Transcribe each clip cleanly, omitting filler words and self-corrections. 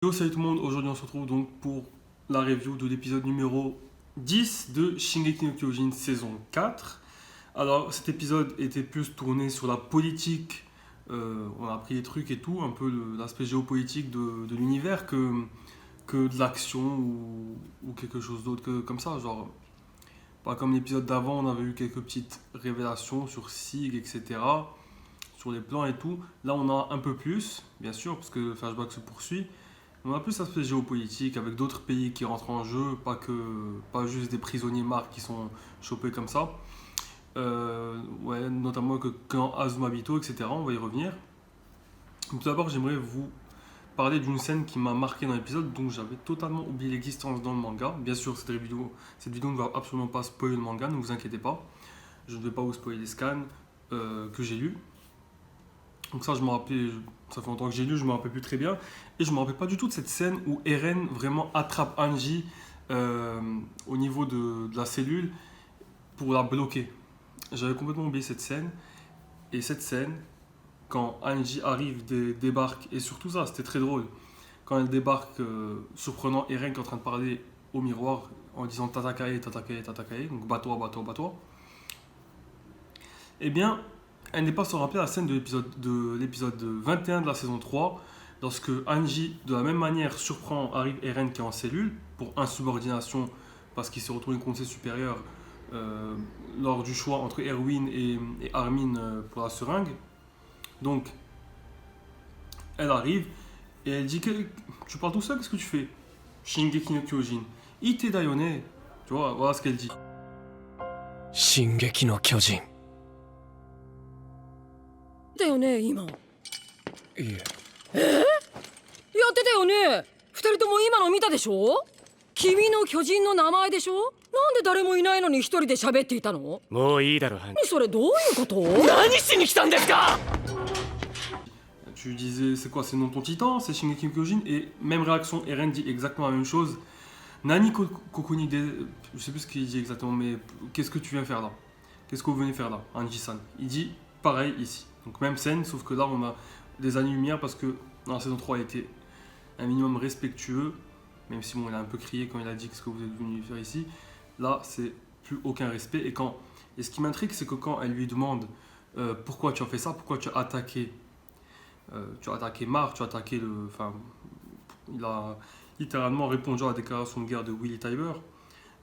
Yo, salut tout le monde, aujourd'hui on se retrouve donc pour la review de l'épisode numéro 10 de Shingeki no Kyojin saison 4. Alors cet épisode était plus tourné sur la politique, on a appris des trucs et tout, un peu l'aspect géopolitique de l'univers que de l'action ou quelque chose d'autre que comme ça. Genre, pas comme l'épisode d'avant, on avait eu quelques petites révélations sur Sig, etc. Sur les plans et tout. Là on a un peu plus, bien sûr, parce que le flashback se poursuit. On a plus l'aspect géopolitique avec d'autres pays qui rentrent en jeu, pas juste des prisonniers marques qui sont chopés comme ça. Ouais, notamment que quand Azumabito, etc. On va y revenir. Tout d'abord, j'aimerais vous parler d'une scène qui m'a marqué dans l'épisode, dont j'avais totalement oublié l'existence dans le manga. Bien sûr, cette vidéo ne va absolument pas spoiler le manga, ne vous inquiétez pas. Je ne vais pas vous spoiler les scans que j'ai lus. Donc ça, je me rappelais, ça fait longtemps que j'ai lu, je me rappelle plus très bien. Et je me rappelle pas du tout de cette scène où Eren vraiment attrape Angie au niveau de la cellule pour la bloquer. J'avais complètement oublié cette scène. Et cette scène, quand Angie arrive, débarque, et surtout ça, c'était très drôle. Quand elle débarque, surprenant Eren qui est en train de parler au miroir en disant Tatakae, Tatakae, Tatakae, donc bats-toi, bats-toi, bats-toi. Eh bien, elle n'est pas sans rappeler la scène de l'épisode 21 de la saison 3, lorsque Angie, de la même manière, arrive Eren qui est en cellule, pour insubordination, parce qu'il s'est retrouvé contre ses supérieurs lors du choix entre Erwin et Armin pour la seringue. Donc, elle arrive et elle dit que tu parles tout seul, qu'est-ce que tu fais? Shingeki no Kyojin. Ite dayone. Tu vois, voilà ce qu'elle dit. 進撃の巨人だよね今やっいえてたよね二人とも今の見たでしょ君の巨人の名前でしょなんで誰もいないのに一人で喋っていたのもういいだろハンそれどういうこと何しに来たんですか Tu disais, c'est quoi, c'est le nom de ton titan, c'est Shingeki no Kyojin, et même réaction, Eren dit exactement la même chose. Nani Kokuni, je sais plus ce qu'il dit exactement, mais qu'est-ce que tu viens faire là? Qu'est-ce que vous venez faire là, Anji-san? Il dit pareil ici. Donc même scène, sauf que là on a des années-lumière parce que dans la saison 3 il était un minimum respectueux, même si bon, il a un peu crié quand il a dit ce que vous êtes venu faire ici. Là, c'est plus aucun respect. Et ce qui m'intrigue, c'est que quand elle lui demande pourquoi tu as fait ça, pourquoi tu as attaqué Mark, tu as attaqué le. Enfin, il a littéralement répondu à la déclaration de guerre de Willy Tybur.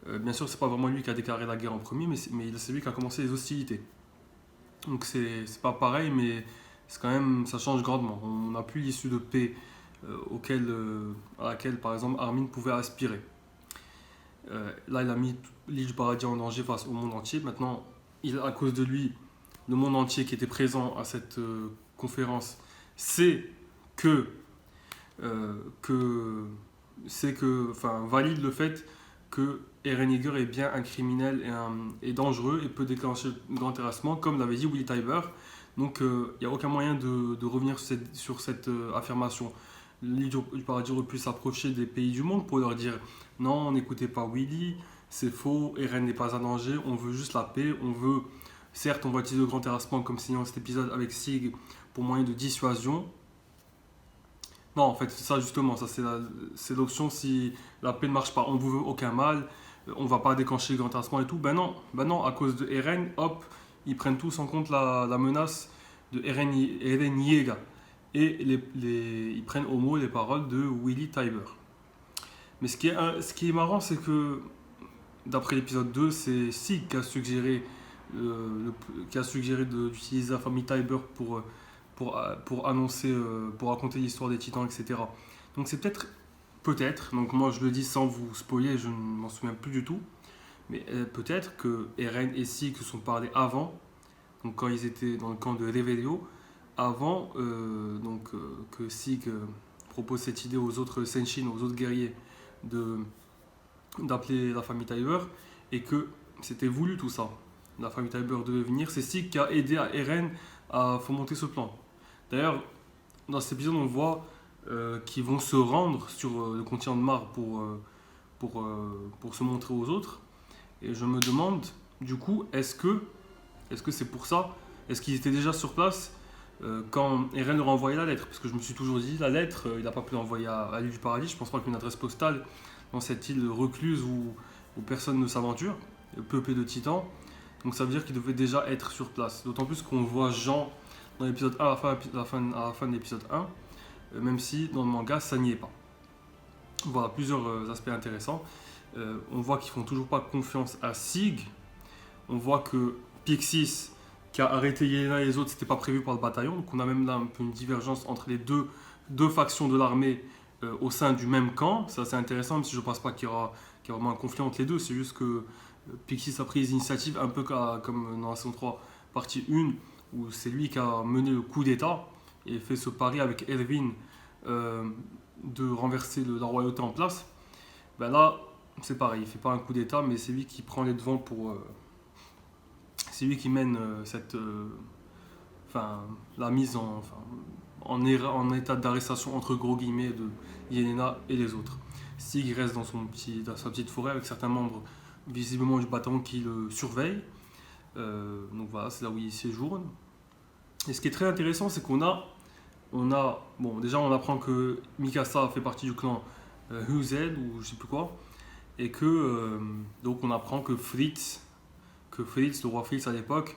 Bien sûr, c'est pas vraiment lui qui a déclaré la guerre en premier, mais c'est lui qui a commencé les hostilités. Donc c'est pas pareil, mais c'est quand même, ça change grandement. On n'a plus l'issue de paix à laquelle, par exemple, Armin pouvait aspirer. Là, il a mis l'île du paradis en danger face au monde entier. Maintenant, à cause de lui, le monde entier qui était présent à cette conférence sait que, valide le fait que Eren Yeager est bien un criminel et dangereux et peut déclencher le grand terrassement, comme l'avait dit Willy Tybur. Donc, il n'y a aucun moyen de revenir sur cette affirmation. L'île du paradis aurait pu s'approcher des pays du monde pour leur dire non, n'écoutez pas Willy, c'est faux, Eren n'est pas un danger, on veut juste la paix, certes, on va utiliser le grand terrassement comme signant cet épisode avec Sig pour moyen de dissuasion. Non, en fait, ça justement, ça c'est l'option si la paix ne marche pas, on vous veut aucun mal, on va pas déclencher le grand terrassement et tout. Ben non, à cause de Eren, hop, ils prennent tous en compte la menace de Eren Yeager. Et ils prennent au mot les paroles de Willy Tybur. Mais ce qui est marrant, c'est que d'après l'épisode 2, c'est Sig qui a suggéré, d'utiliser la famille Tybur pour annoncer, pour raconter l'histoire des titans, etc. Donc c'est peut-être, donc moi je le dis sans vous spoiler, je ne m'en souviens plus du tout, mais peut-être que Eren et Sig se sont parlé avant, donc quand ils étaient dans le camp de Revelio, avant que Sig propose cette idée aux autres Senshin, aux autres guerriers, d'appeler la famille Tybur, et que c'était voulu tout ça. La famille Tybur devait venir, c'est Sig qui a aidé à Eren à fomenter ce plan. D'ailleurs, dans cet épisode, on voit qu'ils vont se rendre sur le continent de Mar pour se montrer aux autres. Et je me demande, du coup, est-ce que c'est pour ça? Est-ce qu'ils étaient déjà sur place quand Eren leur a envoyé la lettre, parce que je me suis toujours dit, la lettre, il n'a pas pu l'envoyer à l'île du paradis, je pense pas qu'une adresse postale dans cette île recluse où personne ne s'aventure, peuplée de titans, donc ça veut dire qu'il devait déjà être sur place. D'autant plus qu'on voit Jean dans l'épisode 1 à la fin de l'épisode 1, même si dans le manga ça n'y est pas. Voilà, plusieurs aspects intéressants. On voit qu'ils font toujours pas confiance à Sig. On voit que Pixis, qui a arrêté Yelena et les autres, c'était pas prévu par le bataillon. Donc on a même là un peu une divergence entre les deux factions de l'armée au sein du même camp. Ça c'est intéressant, même si je pense pas qu'il y aura vraiment un conflit entre les deux. C'est juste que Pixis a pris les initiatives un peu comme dans la saison 3, partie 1, où c'est lui qui a mené le coup d'état et fait ce pari avec Erwin de renverser la royauté en place. Ben là, c'est pareil, il fait pas un coup d'état, mais c'est lui qui prend les devants pour... c'est lui qui mène la mise en état d'arrestation entre gros guillemets de Yelena et les autres. Sig reste dans sa petite forêt avec certains membres visiblement du bataillon qui le surveillent. Donc voilà, c'est là où il séjourne. Et ce qui est très intéressant, c'est qu'on a déjà on apprend que Mikasa fait partie du clan Huzel ou je sais plus quoi, et que donc on apprend que Fritz, le roi Fritz à l'époque,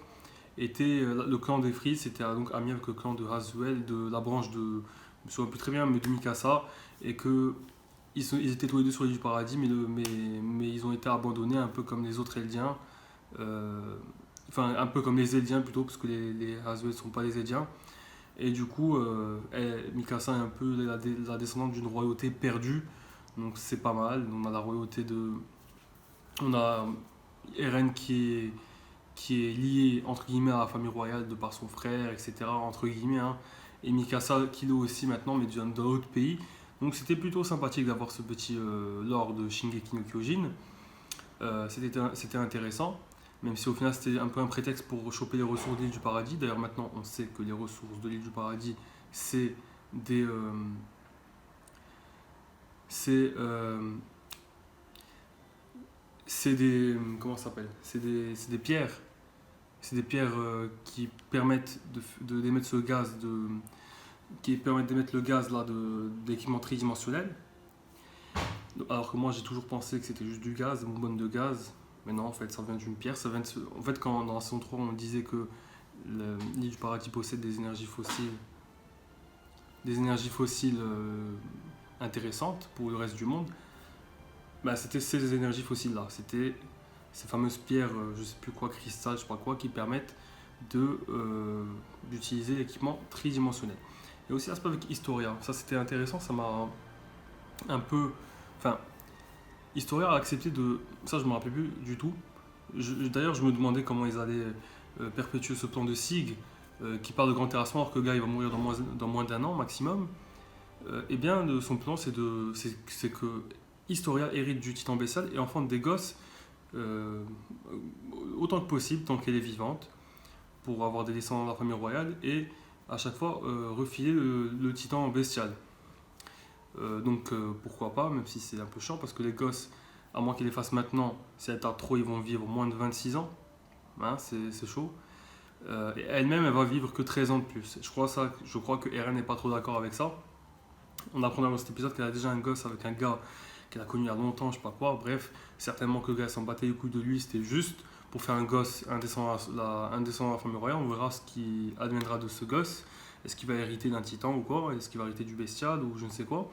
était le clan des Fritz était donc ami avec le clan de Hazuel, de la branche de, je me souviens plus très bien, mais de Mikasa, et que ils étaient tous les deux sur l'île du paradis, mais ils ont été abandonnés un peu comme les autres Eldiens, un peu comme les Eldiens plutôt, parce que les Hazuel ne sont pas les Eldiens. Et du coup, Mikasa est un peu la descendante d'une royauté perdue, donc c'est pas mal. On a la royauté on a Eren qui est lié entre guillemets à la famille royale de par son frère, etc. Entre guillemets, hein. Et Mikasa qui l'est aussi maintenant, mais vient d'un autre pays. Donc c'était plutôt sympathique d'avoir ce petit lore de Shingeki no Kyojin. C'était intéressant. Même si au final c'était un peu un prétexte pour choper les ressources de l'île du paradis. D'ailleurs maintenant on sait que les ressources de l'île du paradis c'est des comment ça s'appelle, c'est des pierres, qui permettent d'émettre ce gaz qui permettent d'émettre le gaz là d'équipement tridimensionnel. Alors que moi j'ai toujours pensé que c'était juste du gaz, une bonbonne de gaz. Mais non, en fait, ça vient d'une pierre. En fait, quand dans la saison 3, on disait que l'île du paradis possède des énergies fossiles intéressantes pour le reste du monde, bah, c'était ces énergies fossiles-là. C'était ces fameuses pierres, je sais plus quoi, cristal, je sais pas quoi, qui permettent d'utiliser l'équipement tridimensionnel. Et aussi l'aspect avec Historia. Ça, c'était intéressant. Ça m'a un peu... Historia a accepté de... Ça, je me rappelais plus du tout. D'ailleurs, je me demandais comment ils allaient perpétuer ce plan de Sig, qui parle de grand terrassement, alors que le gars, il va mourir dans moins d'un an maximum. Eh bien, son plan, c'est que Historia hérite du titan Bestial et enfante des gosses autant que possible, tant qu'elle est vivante, pour avoir des descendants de la famille royale, et à chaque fois refiler le titan Bestial. Donc pourquoi pas, même si c'est un peu chiant, parce que les gosses, à moins qu'ils les fassent maintenant, si elle tarde trop, ils vont vivre moins de 26 ans. Hein, c'est chaud. Et elle-même, elle va vivre que 13 ans de plus. Je crois que Eren n'est pas trop d'accord avec ça. On apprend dans cet épisode qu'elle a déjà un gosse avec un gars qu'elle a connu il y a longtemps, je sais pas quoi. Bref, certainement que le gars s'en battait les couilles de lui, c'était juste pour faire un gosse, un descendant de la famille royale. On verra ce qui adviendra de ce gosse. Est-ce qu'il va hériter d'un titan ou quoi? Est-ce qu'il va hériter du bestial ou je ne sais quoi?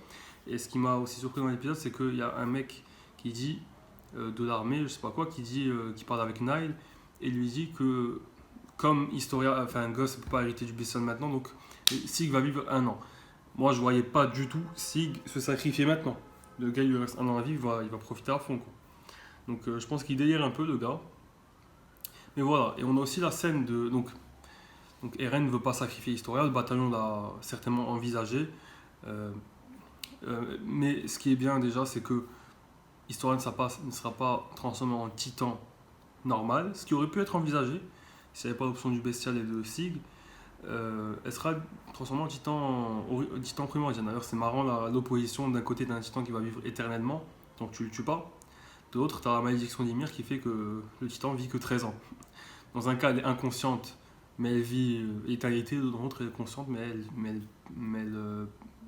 Et ce qui m'a aussi surpris dans l'épisode, c'est qu'il y a un mec qui dit, de l'armée, je sais pas quoi, qui parle avec Nile et lui dit que comme Historia a fait un gosse, il ne peut pas hériter du bestial maintenant, donc Sig va vivre 1 an. Moi, je voyais pas du tout Sig se sacrifier maintenant. Le gars, il lui reste 1 an à vivre, il va profiter à fond, quoi. Donc je pense qu'il délire un peu, le gars. Mais voilà, et on a aussi la scène de... Donc Eren ne veut pas sacrifier Historia, le bataillon l'a certainement envisagé. Mais ce qui est bien déjà, c'est que Historia ne sera pas transformé en titan normal, ce qui aurait pu être envisagé s'il n'y avait pas l'option du bestial et de Sig. Elle sera transformée en titan primordial. D'ailleurs, c'est marrant l'opposition d'un côté d'un titan qui va vivre éternellement, donc tu le tues pas. De l'autre, tu as la malédiction d'Ymir qui fait que le titan vit que 13 ans. Dans un cas, elle est inconsciente mais elle vit éternité, l'autre elle est consciente,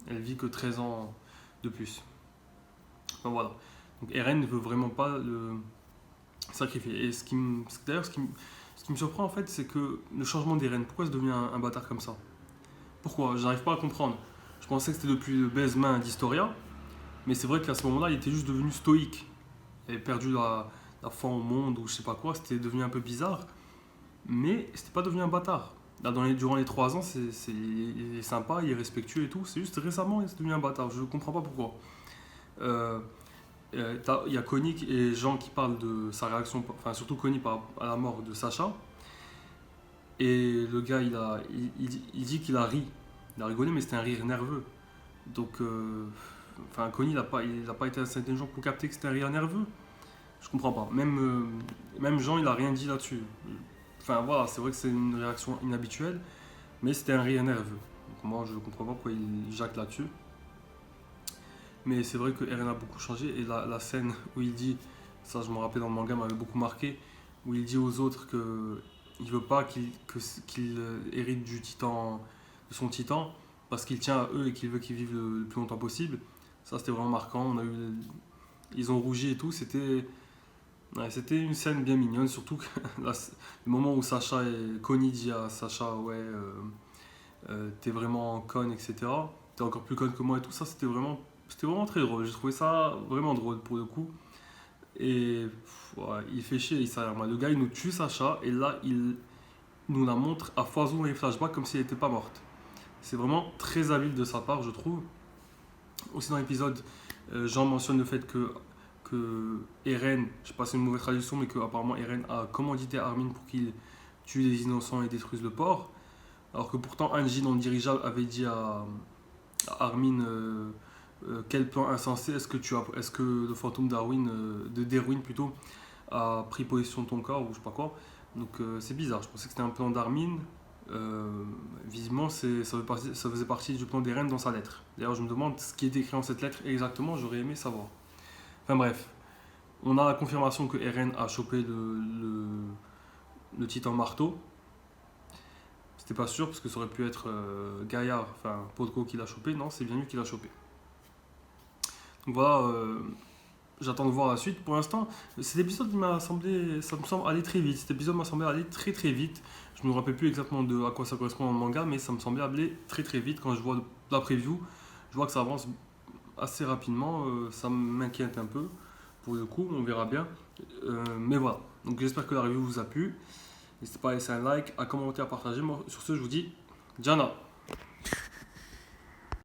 elle vit que 13 ans de plus. Enfin, voilà. Donc Eren ne veut vraiment pas le sacrifier. Et d'ailleurs, ce qui me surprend en fait, c'est que le changement d'Eren, pourquoi il devient un bâtard comme ça? Pourquoi? J'arrive pas à comprendre. Je pensais que c'était depuis le baise-main d'Historia, mais c'est vrai qu'à ce moment-là, il était juste devenu stoïque. Il avait perdu la foi au monde ou je sais pas quoi, c'était devenu un peu bizarre, mais c'était pas devenu un bâtard. Là, durant les 3 ans, il est sympa, il est respectueux et tout. C'est juste récemment, il est devenu un bâtard. Je comprends pas pourquoi. Il y a Connie et Jean qui parlent de sa réaction, enfin surtout Connie à la mort de Sacha. Et le gars, il dit qu'il a ri. Il a rigolé, mais c'était un rire nerveux. Donc, enfin, Connie, il a pas été assez intelligent pour capter que c'était un rire nerveux. Je comprends pas. Même Jean, il a rien dit là-dessus. Enfin, voilà, c'est vrai que c'est une réaction inhabituelle, mais c'était un rire nerveux. Donc, moi, je comprends pas pourquoi il jacte là-dessus. Mais c'est vrai que Eren a beaucoup changé. Et la scène où il dit, ça je me rappelle dans le manga, m'avait beaucoup marqué, où il dit aux autres que il veut pas qu'il hérite de son titan, parce qu'il tient à eux et qu'il veut qu'ils vivent le plus longtemps possible. Ça, c'était vraiment marquant. Ils ont rougi et tout. C'était une scène bien mignonne, surtout que le moment où Sacha et Connie dit à Sacha, ouais, t'es vraiment conne, etc. T'es encore plus conne que moi et tout ça, c'était vraiment très drôle. J'ai trouvé ça vraiment drôle pour le coup. Et ouais, il fait chier, le gars il nous tue Sacha et là il nous la montre à foison dans les flashbacks comme si elle n'était pas morte. C'est vraiment très habile de sa part, je trouve. Aussi dans l'épisode, Jean mentionne le fait que Eren, je sais pas si c'est une mauvaise traduction, mais que apparemment Eren a commandité Armin pour qu'il tue les innocents et détruise le port. Alors que pourtant Angie dans le dirigeable avait dit à Armin quel plan insensé, est-ce que le fantôme de Derwin plutôt a pris possession de ton corps ou je sais pas quoi. Donc c'est bizarre, je pensais que c'était un plan d'Armin. Visiblement ça faisait partie du plan d'Eren dans sa lettre. D'ailleurs je me demande ce qui est écrit dans cette lettre exactement, j'aurais aimé savoir. Enfin bref, on a la confirmation que Eren a chopé le titan marteau. C'était pas sûr parce que ça aurait pu être Gaillard, enfin Podko qui l'a chopé. Non, c'est bien lui qui l'a chopé. Donc voilà, j'attends de voir la suite. Pour l'instant, cet épisode ça me semble aller très vite. Cet épisode m'a semblé aller très très vite. Je ne me rappelle plus exactement à quoi ça correspond dans le manga, mais ça me semblait aller très très vite. Quand je vois la preview, je vois que ça avance assez rapidement. Ça m'inquiète un peu. Pour le coup, on verra bien. Mais voilà. Donc j'espère que la review vous a plu. N'hésitez pas à laisser un like, à commenter, à partager. Moi, sur ce, je vous dis Jana.